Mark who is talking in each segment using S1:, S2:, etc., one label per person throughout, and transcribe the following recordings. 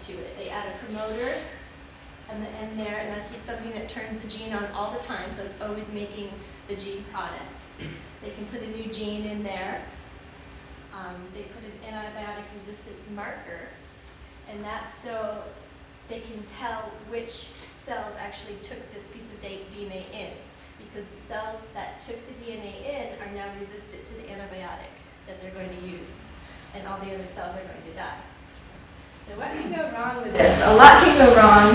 S1: to it. They add a promoter on the end there, and that's just something that turns the gene on all the time, so it's always making the gene product. They can put a new gene in there. They put an antibiotic resistance marker, and that's so they can tell which cells actually took this piece of DNA in, because the cells that took the DNA in are now resistant to the antibiotic that they're going to use, and all the other cells are going to die. So what can go wrong with this? A lot can go wrong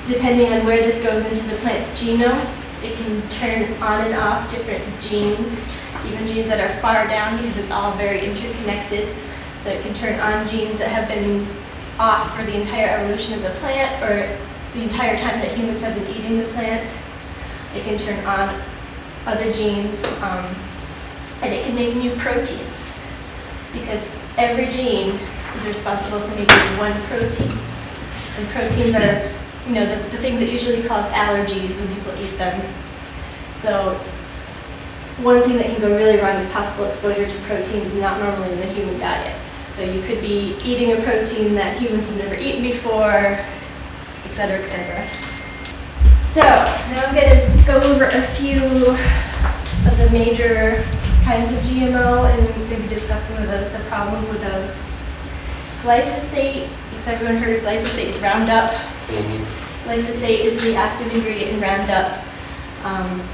S1: depending on where this goes into the plant's genome. It can turn on and off different genes, even genes that are far down, because it's all very interconnected. So it can turn on genes that have been off for the entire evolution of the plant, or the entire time that humans have been eating the plant. It can turn on other genes, and it can make new proteins, because every gene is responsible for making one protein. And proteins are, the things that usually cause allergies when people eat them. So one thing that can go really wrong is possible exposure to proteins not normally in the human diet. So you could be eating a protein that humans have never eaten before, et cetera, et cetera. So now I'm going to go over a few of the major kinds of GMO and maybe discuss some of the problems with those. Glyphosate, has everyone heard of glyphosate? It's Roundup. Glyphosate is the active ingredient in Roundup.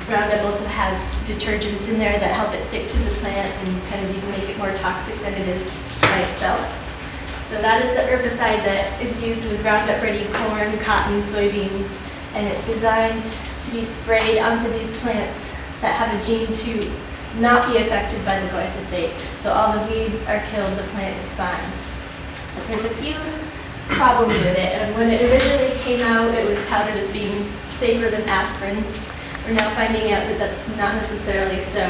S1: Roundup also has detergents in there that help it stick to the plant and kind of even make it more toxic than it is by itself. So that is the herbicide that is used with Roundup-ready corn, cotton, soybeans, and it's designed to be sprayed onto these plants that have a gene to not be affected by the glyphosate. So all the weeds are killed, the plant is fine. But there's a few problems with it, and when it originally came out, it was touted as being safer than aspirin. We're now finding out that that's not necessarily so.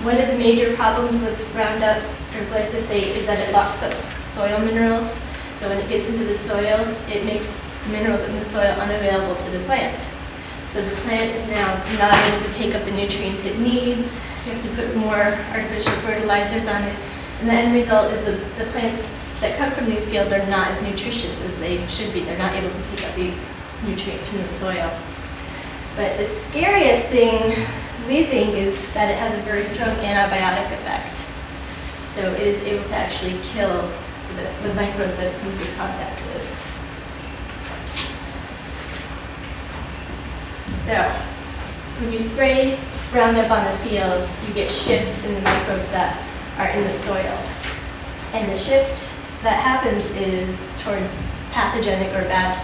S1: One of the major problems with Roundup or glyphosate is that it locks up soil minerals. So when it gets into the soil, it makes the minerals in the soil unavailable to the plant. So the plant is now not able to take up the nutrients it needs. You have to put more artificial fertilizers on it. And the end result is the plants that come from these fields are not as nutritious as they should be. They're not able to take up these nutrients from the soil. But the scariest thing, we think, is that it has a very strong antibiotic effect. So it is able to actually kill the microbes that it comes in contact with. So when you spray Roundup on the field, you get shifts in the microbes that are in the soil. And the shift that happens is towards pathogenic or bad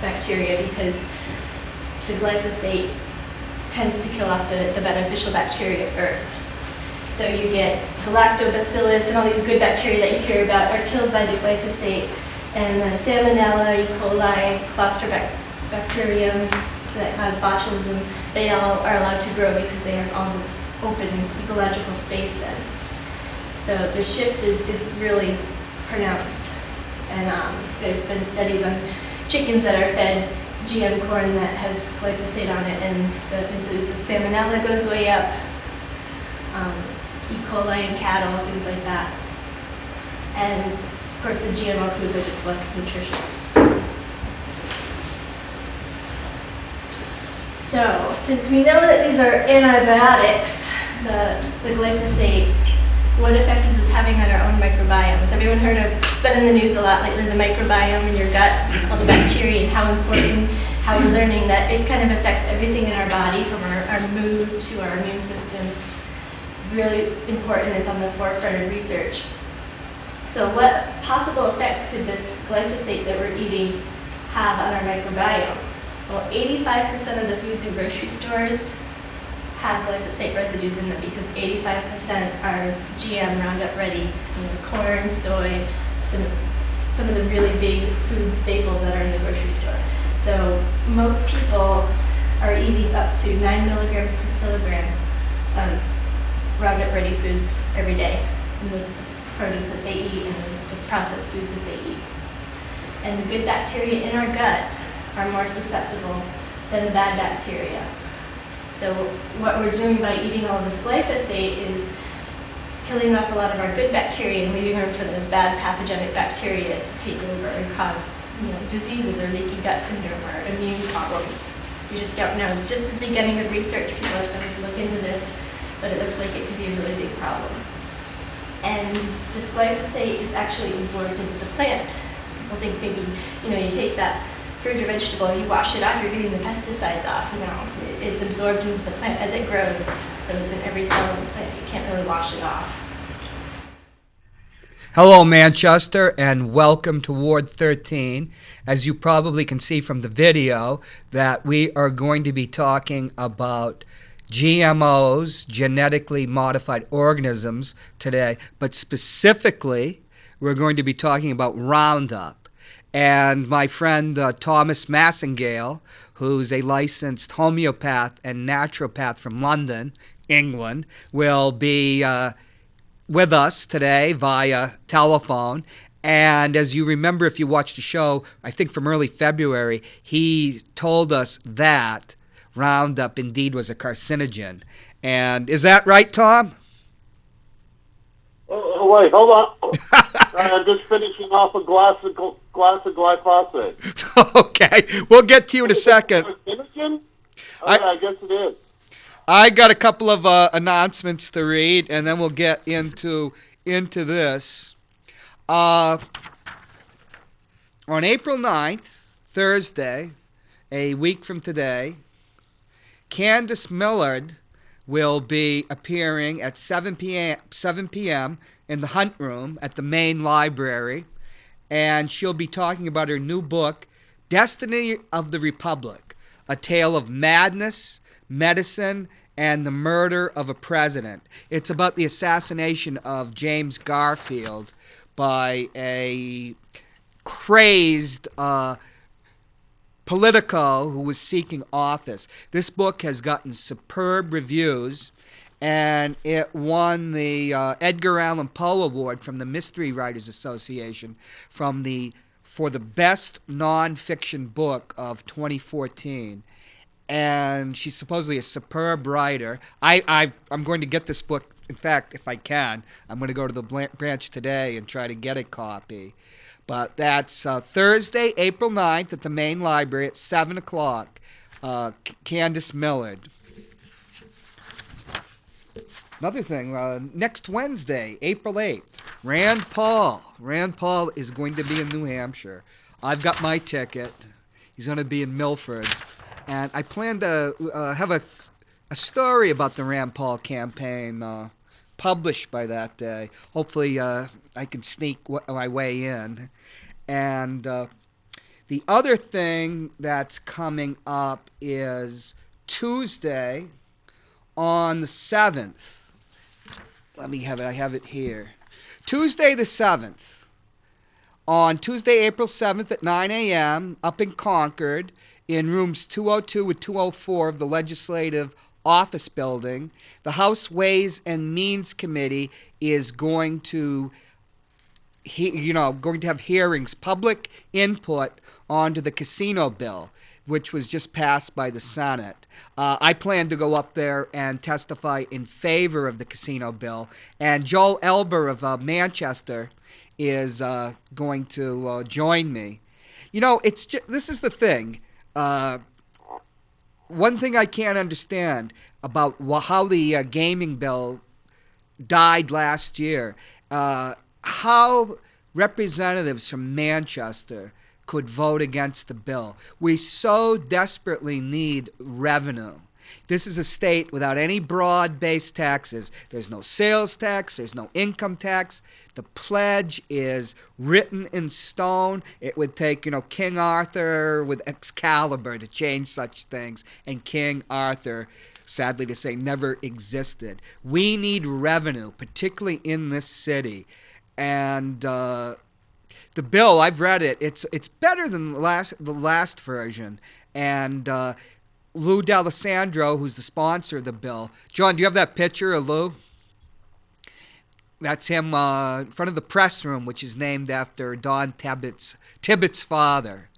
S1: bacteria, because the glyphosate tends to kill off the beneficial bacteria first. So you get the lactobacillus and all these good bacteria that you hear about are killed by the glyphosate, and the salmonella, E. coli, clostrobacterium that cause botulism, they all are allowed to grow because there's all this open ecological space then. So the shift is really pronounced, and there's been studies on chickens that are fed GM corn that has glyphosate on it, and the incidence of salmonella goes way up, E. coli in cattle, things like that. And of course the GMO foods are just less nutritious. So since we know that these are antibiotics, the glyphosate, what effect is this having on our own microbiome? Has everyone heard of, it's been in the news a lot lately, the microbiome in your gut, all the bacteria, and how important, how we're learning that it kind of affects everything in our body, from our mood to our immune system. It's really important, it's on the forefront of research. So what possible effects could this glyphosate that we're eating have on our microbiome? Well, 85% of the foods in grocery stores have glyphosate residues in them, because 85% are GM Roundup ready. Corn, soy, some of the really big food staples that are in the grocery store. So most people are eating up to 9 milligrams per kilogram of Roundup ready foods every day, in the produce that they eat and the processed foods that they eat. And the good bacteria in our gut are more susceptible than the bad bacteria. So what we're doing by eating all this glyphosate is killing off a lot of our good bacteria and leaving room for those bad pathogenic bacteria to take over and cause diseases or leaky gut syndrome or immune problems. We just don't know. It's just the beginning of research. People are starting to look into this, but it looks like it could be a really big problem. And this glyphosate is actually absorbed into the plant. People think maybe, you take that fruit or vegetable, you wash it off, you're getting the pesticides off. No, it's absorbed into the plant as it grows, so it's in every cell in the plant. You can't really wash it off.
S2: Hello, Manchester, and welcome to Ward 13. As you probably can see from the video, that we are going to be talking about GMOs, genetically modified organisms, today, but specifically, we're going to be talking about Roundup. And my friend Thomas Massingale, who's a licensed homeopath and naturopath from London, England, will be with us today via telephone. And as you remember, if you watched the show, I think from early February, he told us that Roundup indeed was a carcinogen. And is that right, Tom?
S3: Oh, wait, hold on. I'm just finishing off a glass of glyphosate.
S2: Okay, we'll get to you in a second.
S3: Carcinogen? I guess it is.
S2: I got a couple of announcements to read, and then we'll get into this. On April 9th, Thursday, a week from today, Candace Millard will be appearing at 7 p.m. in the Hunt Room at the main library, and she'll be talking about her new book, Destiny of the Republic, A Tale of Madness, Medicine, and the Murder of a President. It's about the assassination of James Garfield by a crazed politico who was seeking office. This book has gotten superb reviews, and it won the Edgar Allan Poe Award from the Mystery Writers Association for the best nonfiction book of 2014. And she's supposedly a superb writer. I'm going to get this book. In fact, if I can, I'm going to go to the branch today and try to get a copy. But that's Thursday, April 9th at the main library at 7 o'clock. Candace Millard. Another thing, next Wednesday, April 8th, Rand Paul. Rand Paul is going to be in New Hampshire. I've got my ticket. He's going to be in Milford. And I plan to have a story about the Rand Paul campaign published by that day. Hopefully I can sneak my way in. And the other thing that's coming up is Tuesday on the 7th. Let me have it. I have it here. Tuesday the 7th. On Tuesday, April 7th at 9 a.m. up in Concord in rooms 202 and 204 of the Legislative Office Building, the House Ways and Means Committee is going to have hearings, public input onto the casino bill, which was just passed by the Senate. I plan to go up there and testify in favor of the casino bill. And Joel Elber of Manchester is going to join me. This is the thing. One thing I can't understand about how the gaming bill died last year, how representatives from Manchester could vote against the bill. We so desperately need revenue. This is a state without any broad-based taxes. There's no sales tax. There's no income tax. The pledge is written in stone. It would take, King Arthur with Excalibur to change such things, and King Arthur, sadly to say, never existed. We need revenue, particularly in this city. And the bill, I've read it. It's better than the last version. And Lou D'Alessandro, who's the sponsor of the bill. John, do you have that picture of Lou? That's him in front of the press room, which is named after Don Tibbet's father.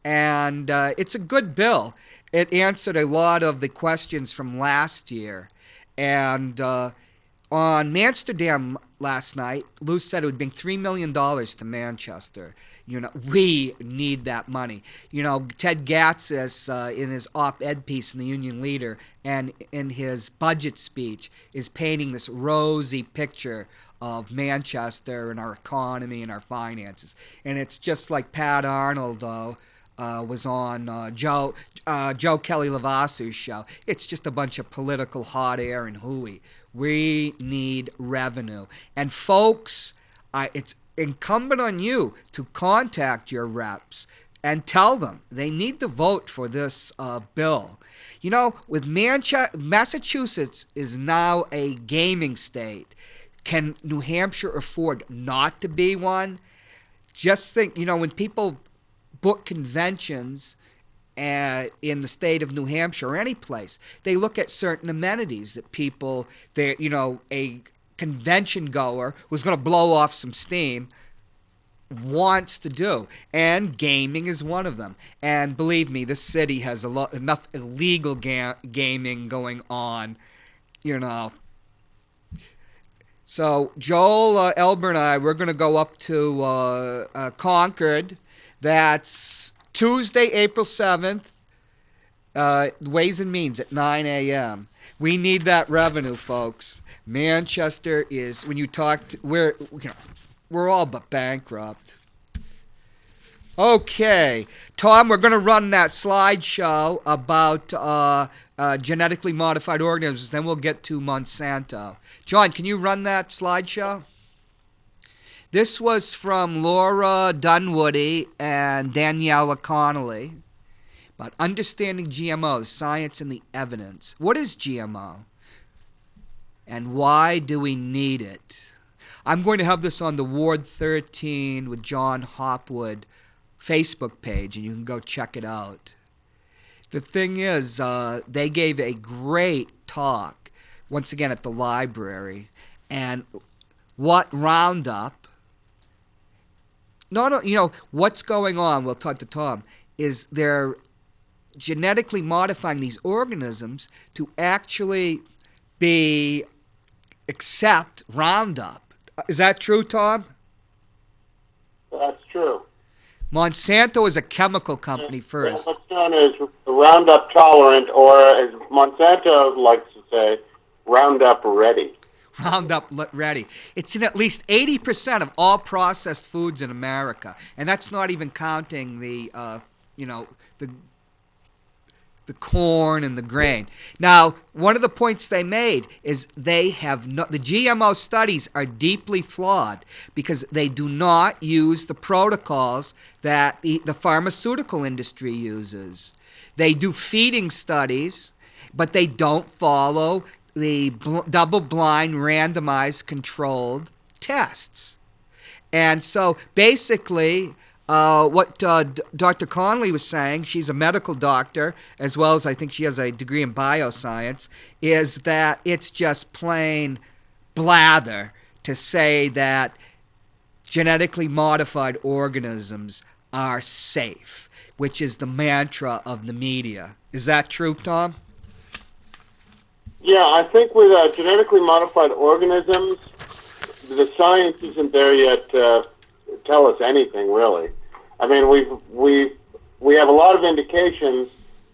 S2: And it's a good bill. It answered a lot of the questions from last year. And on Amsterdam last night, Lou said it would bring $3 million to Manchester. We need that money. Ted Gatzis, in his op-ed piece in the Union Leader and in his budget speech, is painting this rosy picture of Manchester and our economy and our finances. And it's just like Pat Arnold, was on Joe Kelly Lavasser's show. It's just a bunch of political hot air and hooey. We need revenue. And folks, it's incumbent on you to contact your reps and tell them they need to vote for this bill. With Massachusetts is now a gaming state. Can New Hampshire afford not to be one? Just think, when people book conventions in the state of New Hampshire or any place, they look at certain amenities that people, a convention goer who's going to blow off some steam wants to do, and gaming is one of them. And believe me, this city has enough illegal gaming going on, So Joel, Elber, and I, we're going to go up to Concord. That's Tuesday, April 7th, Ways and Means at 9 a.m. We need that revenue, folks. Manchester is, when you talk to, we're all but bankrupt. Okay. Tom, we're going to run that slideshow about genetically modified organisms. Then we'll get to Monsanto. John, can you run that slideshow? This was from Laura Dunwoody and Daniela Connolly about understanding GMO, the science and the evidence. What is GMO? And why do we need it? I'm going to have this on the Ward 13 with Jon Hopwood Facebook page, and you can go check it out. The thing is, they gave a great talk, once again at the library, and what Roundup, what's going on, we'll talk to Tom, is they're genetically modifying these organisms to actually accept Roundup. Is that true, Tom?
S3: That's true.
S2: Monsanto is a chemical company first.
S3: What's known as Roundup tolerant, or as Monsanto likes to say, Roundup ready.
S2: Roundup ready. It's in at least 80% of all processed foods in America, and that's not even counting the corn and the grain. Now, one of the points they made is the GMO studies are deeply flawed because they do not use the protocols that the pharmaceutical industry uses. They do feeding studies, but they don't follow the double-blind, randomized, controlled tests. And so basically, what Dr. Connolly was saying, she's a medical doctor, as well as I think she has a degree in bioscience, is that it's just plain blather to say that genetically modified organisms are safe, which is the mantra of the media. Is that true, Tom?
S3: Yeah, I think with genetically modified organisms, the science isn't there yet to tell us anything, really. I mean, we have a lot of indications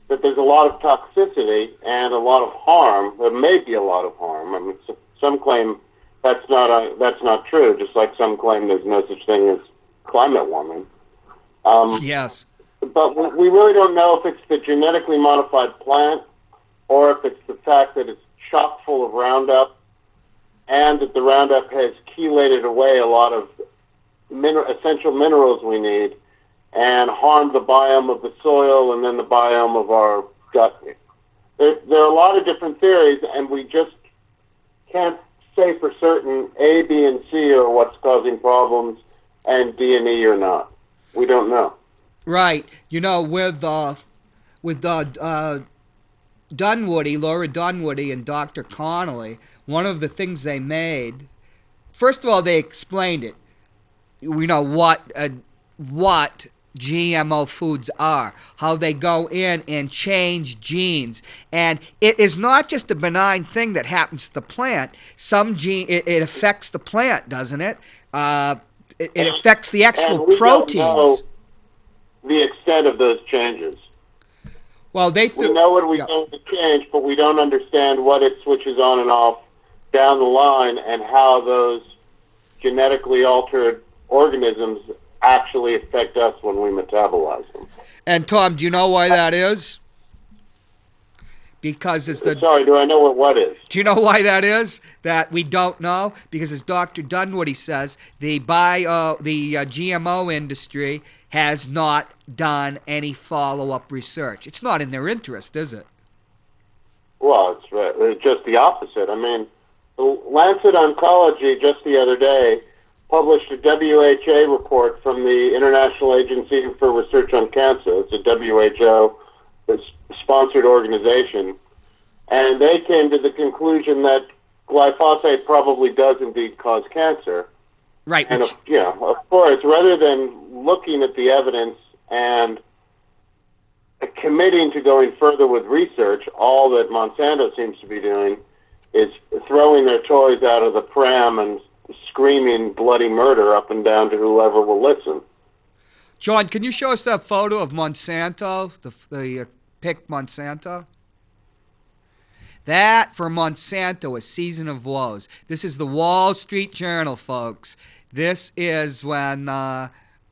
S3: that there's a lot of toxicity and a lot of harm. There may be a lot of harm. I mean, some claim that's not true. Just like some claim there's no such thing as climate warming.
S2: Yes.
S3: But we really don't know if it's the genetically modified plant or if it's the fact that it's chock full of Roundup and that the Roundup has chelated away a lot of essential minerals we need and harmed the biome of the soil and then the biome of our gut. There are a lot of different theories, and we just can't say for certain A, B, and C are what's causing problems, and D and E are not. We don't know.
S2: Right. With Dunwoody, Laura Dunwoody, and Dr. Connolly, one of the things they made, first of all, they explained it. We know what GMO foods are, how they go in and change genes. And it is not just a benign thing that happens to the plant. It affects the plant, doesn't it? It affects the actual
S3: and we
S2: proteins.
S3: don't know the extent of those changes.
S2: Well,
S3: we know what we going to change, but we don't understand what it switches on and off down the line and how those genetically altered organisms actually affect us when we metabolize them.
S2: And Tom, do you know why that is? Because it's the...
S3: Sorry, do I know what is?
S2: Do you know why that is? That we don't know? Because as Dr. Dunwoody says, the GMO industry has not done any follow-up research. It's not in their interest, is it?
S3: Well, it's just the opposite. I mean, the Lancet Oncology just the other day published a WHO report from the International Agency for Research on Cancer. It's a WHO-sponsored organization. And they came to the conclusion that glyphosate probably does indeed cause cancer.
S2: Right.
S3: And, of course, rather than looking at the evidence and committing to going further with research, all that Monsanto seems to be doing is throwing their toys out of the pram and screaming bloody murder up and down to whoever will listen.
S2: John, can you show us that photo of Monsanto, the pic Monsanto? That, for Monsanto, a season of woes. This is the Wall Street Journal, folks. This is when,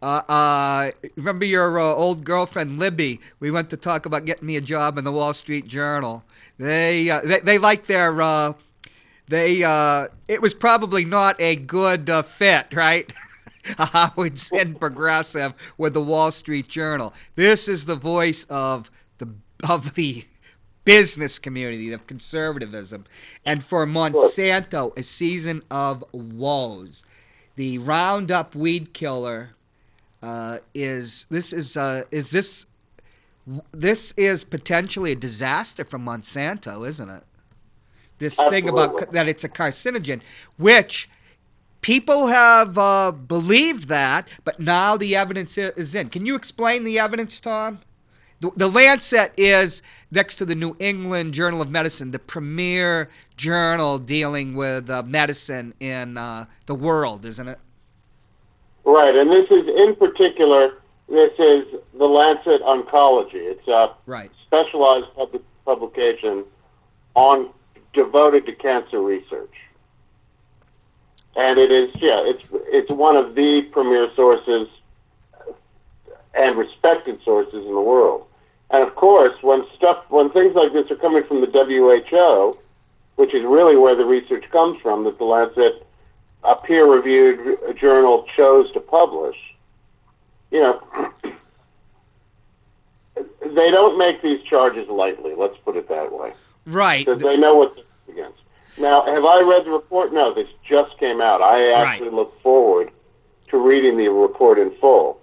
S2: remember your old girlfriend, Libby? We went to talk about getting me a job in the Wall Street Journal. They like their, it was probably not a good fit, right? Howard Zinn progressive with the Wall Street Journal. This is the voice of the business community, of conservatism. And for Monsanto, a season of woes. The Roundup weed killer is potentially a disaster for Monsanto, isn't it? This thing about that it's a carcinogen, which people have believed that, but now the evidence is in. Can you explain the evidence, Tom? The Lancet is, next to the New England Journal of Medicine, the premier journal dealing with medicine in the world, isn't it?
S3: Right, and this is, in particular, this is the Lancet Oncology. It's a specialized publication devoted to cancer research. And it is, it's one of the premier sources and respected sources in the world. And of course, when things like this are coming from the WHO, which is really where the research comes from, that the Lancet, a peer-reviewed journal, chose to publish, they don't make these charges lightly, let's put it that way.
S2: Right.
S3: Because they know what they're against. Now, have I read the report? No, this just came out. I actually look forward to reading the report in full.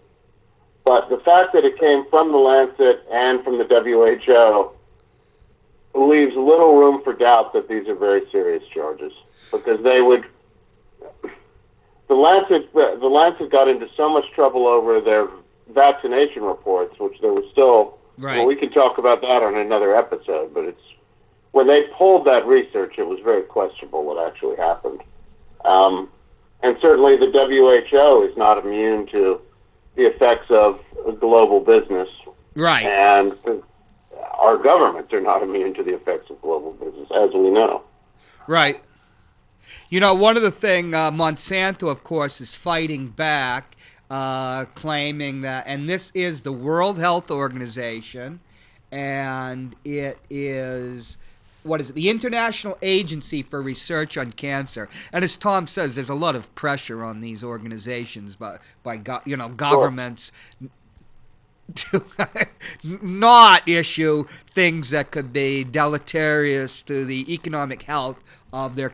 S3: But the fact that it came from the Lancet and from the WHO leaves little room for doubt that these are very serious charges, because they would. The Lancet got into so much trouble over their vaccination reports, which there was still.
S2: Right.
S3: Well, we can talk about that on another episode, but it's when they pulled that research, it was very questionable what actually happened. And certainly the WHO is not immune to the effects of global business.
S2: Right.
S3: And our governments are not immune to the effects of global business, as we know.
S2: Right. One of the things Monsanto, of course, is fighting back, claiming that, and this is the World Health Organization, and it is, the International Agency for Research on Cancer. And as Tom says, there's a lot of pressure on these organizations by governments to not issue things that could be deleterious to the economic health of their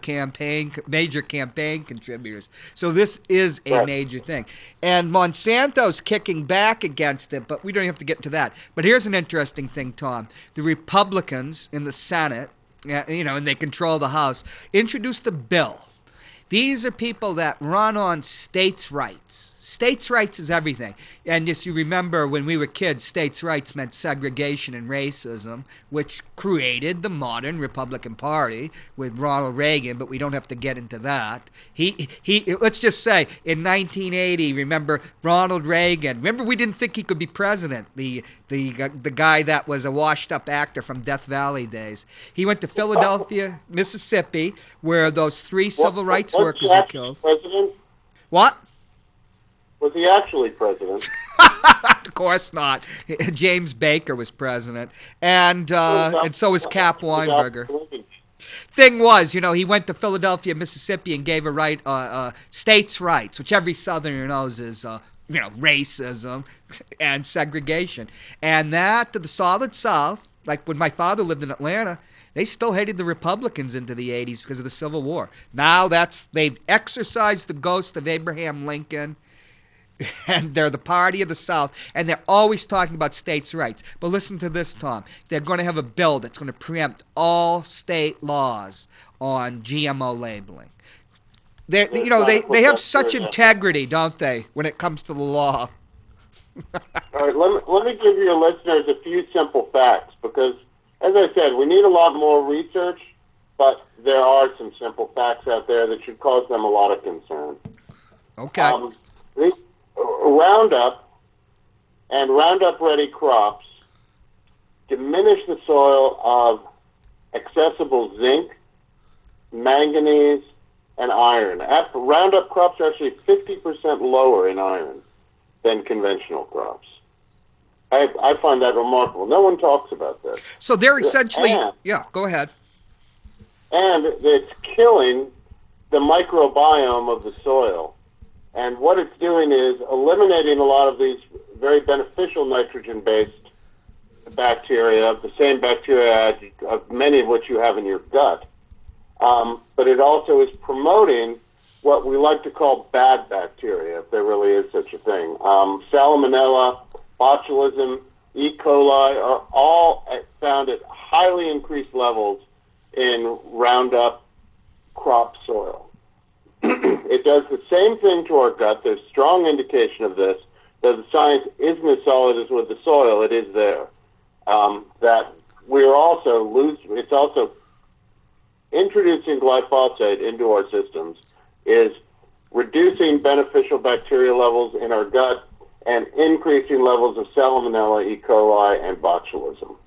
S2: major campaign contributors. So this is a major thing. And Monsanto's kicking back against it, but we don't have to get into that. But here's an interesting thing, Tom. The Republicans in the Senate, and they control the House, introduced a bill. These are people that run on states' rights. States' rights is everything. And as you remember, when we were kids, states' rights meant segregation and racism, which created the modern Republican Party with Ronald Reagan, but we don't have to get into that. Let's just say, in 1980, remember Ronald Reagan, remember we didn't think he could be president, the guy that was a washed-up actor from Death Valley days. He went to Philadelphia, Mississippi, where those 3 civil rights workers were killed.
S3: President?
S2: What?
S3: Was he actually president?
S2: Of course not. James Baker was president, and so was Cap Weinberger. Thing was, he went to Philadelphia, Mississippi, and gave states' rights, which every Southerner knows is racism and segregation, and that to the solid South, like when my father lived in Atlanta. They still hated the Republicans into the 80s because of the Civil War. Now they've exorcised the ghost of Abraham Lincoln. And they're the party of the South, and they're always talking about states' rights. But listen to this, Tom. They're going to have a bill that's going to preempt all state laws on GMO labeling. They have such integrity, don't they, when it comes to the law?
S3: All right, let me give your listeners a few simple facts, because, as I said, we need a lot more research, but there are some simple facts out there that should cause them a lot of concern.
S2: Okay.
S3: Roundup and Roundup-ready crops diminish the soil of accessible zinc, manganese, and iron. Roundup crops are actually 50% lower in iron than conventional crops. I find that remarkable. No one talks about this.
S2: So they're essentially... yeah, go ahead.
S3: And it's killing the microbiome of the soil. And what it's doing is eliminating a lot of these very beneficial nitrogen-based bacteria, the same bacteria, many of which you have in your gut. But it also is promoting what we like to call bad bacteria, if there really is such a thing. Salmonella, botulism, E. coli are all found at highly increased levels in Roundup crop soil. It does the same thing to our gut. There's strong indication of this, that the science isn't as solid as with the soil. It is there. That we're also it's also introducing glyphosate into our systems is reducing beneficial bacteria levels in our gut and increasing levels of Salmonella, E. coli, and botulism.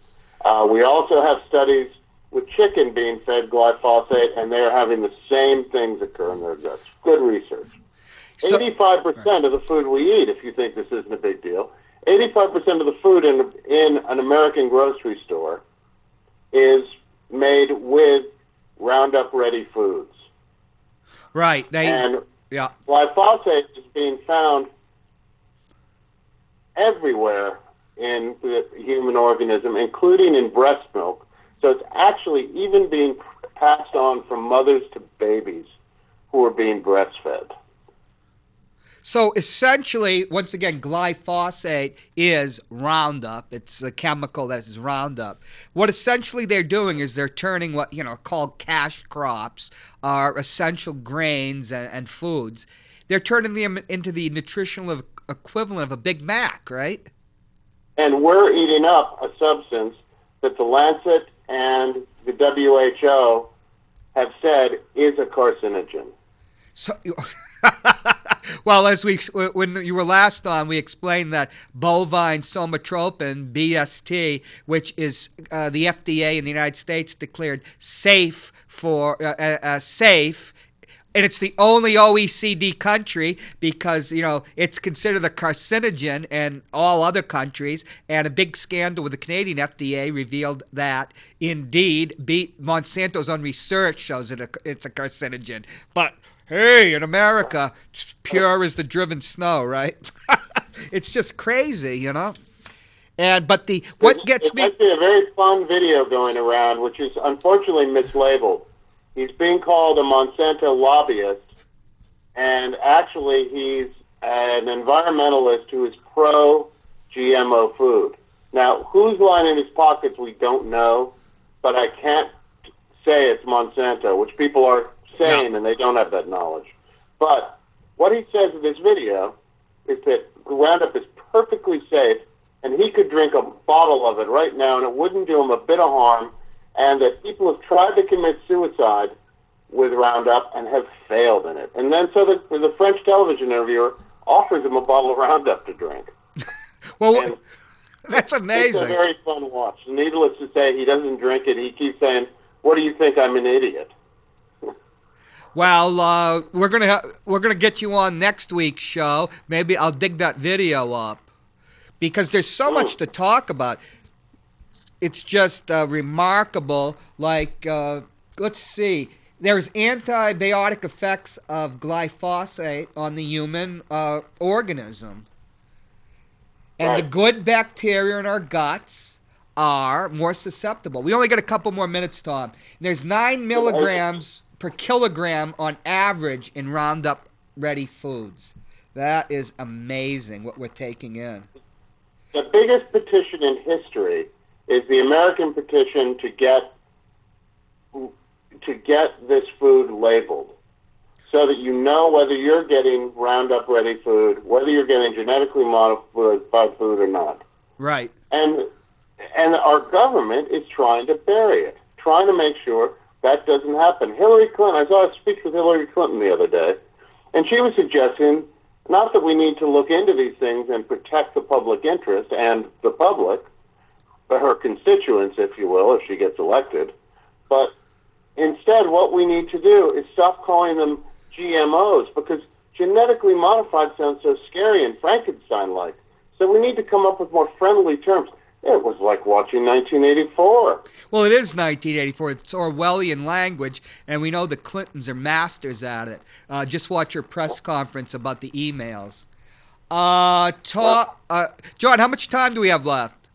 S3: We also have studies with chicken being fed glyphosate, and they're having the same things occur in their guts. Good research. 85% of the food we eat, if you think this isn't a big deal, 85% of the food in an American grocery store is made with Roundup-ready foods.
S2: Right.
S3: And glyphosate is being found everywhere in the human organism, including in breast milk. So it's actually even being passed on from mothers to babies who are being breastfed.
S2: So essentially, once again, glyphosate is Roundup. It's a chemical that is Roundup. What essentially they're doing is they're turning what called cash crops, are essential grains and foods. They're turning them into the nutritional equivalent of a Big Mac, right? And
S3: we're eating up a substance that the Lancet and the WHO have said is a carcinogen.
S2: So, well, when you were last on, we explained that bovine somatropin, BST, which is the FDA in the United States declared safe and it's the only OECD country because, it's considered a carcinogen in all other countries. And a big scandal with the Canadian FDA revealed that, indeed, Monsanto's own research shows it's a carcinogen. But, hey, in America, it's pure as the driven snow, right? It's just crazy, But
S3: There's actually a very fun video going around, which is unfortunately mislabeled. He's being called a Monsanto lobbyist, and actually he's an environmentalist who is pro-GMO food. Now, who's lining his pockets, we don't know, but I can't say it's Monsanto, which people are saying, and they don't have that knowledge. But what he says in this video is that Roundup is perfectly safe, and he could drink a bottle of it right now, and it wouldn't do him a bit of harm, and that people have tried to commit suicide with Roundup and have failed in it. And then so the French television interviewer offers him a bottle of Roundup to drink.
S2: Well,
S3: And
S2: that's amazing.
S3: it's a very fun watch. Needless to say, he doesn't drink it. He keeps saying, "What do you think? I'm an idiot."
S2: Well, we're gonna get you on next week's show. Maybe I'll dig that video up because there's so much to talk about. It's just remarkable. Like, let's see. There's antibiotic effects of glyphosate on the human organism. And the good bacteria in our guts are more susceptible. We only got a couple more minutes, Tom. There's 9 milligrams per kilogram on average in Roundup Ready foods. That is amazing what we're taking in.
S3: The biggest petition in history is the American petition to get this food labeled, so that you know whether you're getting Roundup Ready food, whether you're getting genetically modified food or not.
S2: Right.
S3: And our government is trying to bury it, trying to make sure that doesn't happen. Hillary Clinton, I saw a speech with Hillary Clinton the other day, and she was suggesting not that we need to look into these things and protect the public interest and the public, but her constituents, if you will, if she gets elected, but instead what we need to do is stop calling them GMOs, because genetically modified sounds so scary and Frankenstein-like. So we need to come up with more friendly terms. It was like watching 1984.
S2: Well, it is 1984. It's Orwellian language, and we know the Clintons are masters at it. Just watch your press conference about the emails. John, how much time do we have left?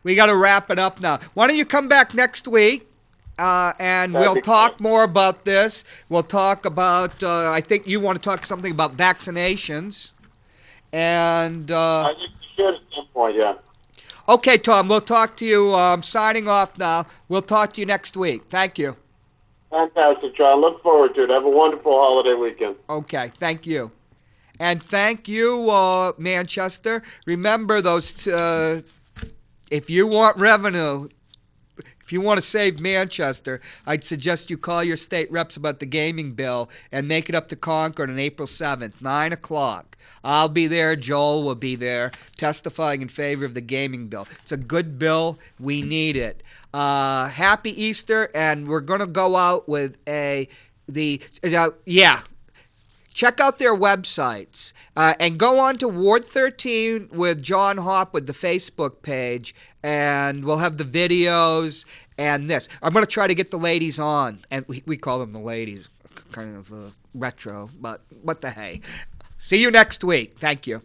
S2: We got to wrap it up now. Why don't you come back next week, and we'll talk more about this. We'll talk about, I think you want to talk something about vaccinations. And
S3: I think you should at some point, yeah.
S2: Okay, Tom, we'll talk to you. I'm signing off now. We'll talk to you next week. Thank you.
S3: Fantastic, John. Look forward to it. Have a wonderful holiday weekend.
S2: Okay, thank you. And thank you, Manchester. Remember those, if you want revenue, if you want to save Manchester, I'd suggest you call your state reps about the gaming bill and make it up to Concord on April 7th, 9 o'clock. I'll be there. Joel will be there testifying in favor of the gaming bill. It's a good bill. We need it. Happy Easter, and we're going to go out with check out their websites and go on to Ward 13 with Jon Hopwood, the Facebook page, and we'll have the videos and this. I'm going to try to get the ladies on, and we call them the ladies, kind of retro, but what the hey. See you next week. Thank you.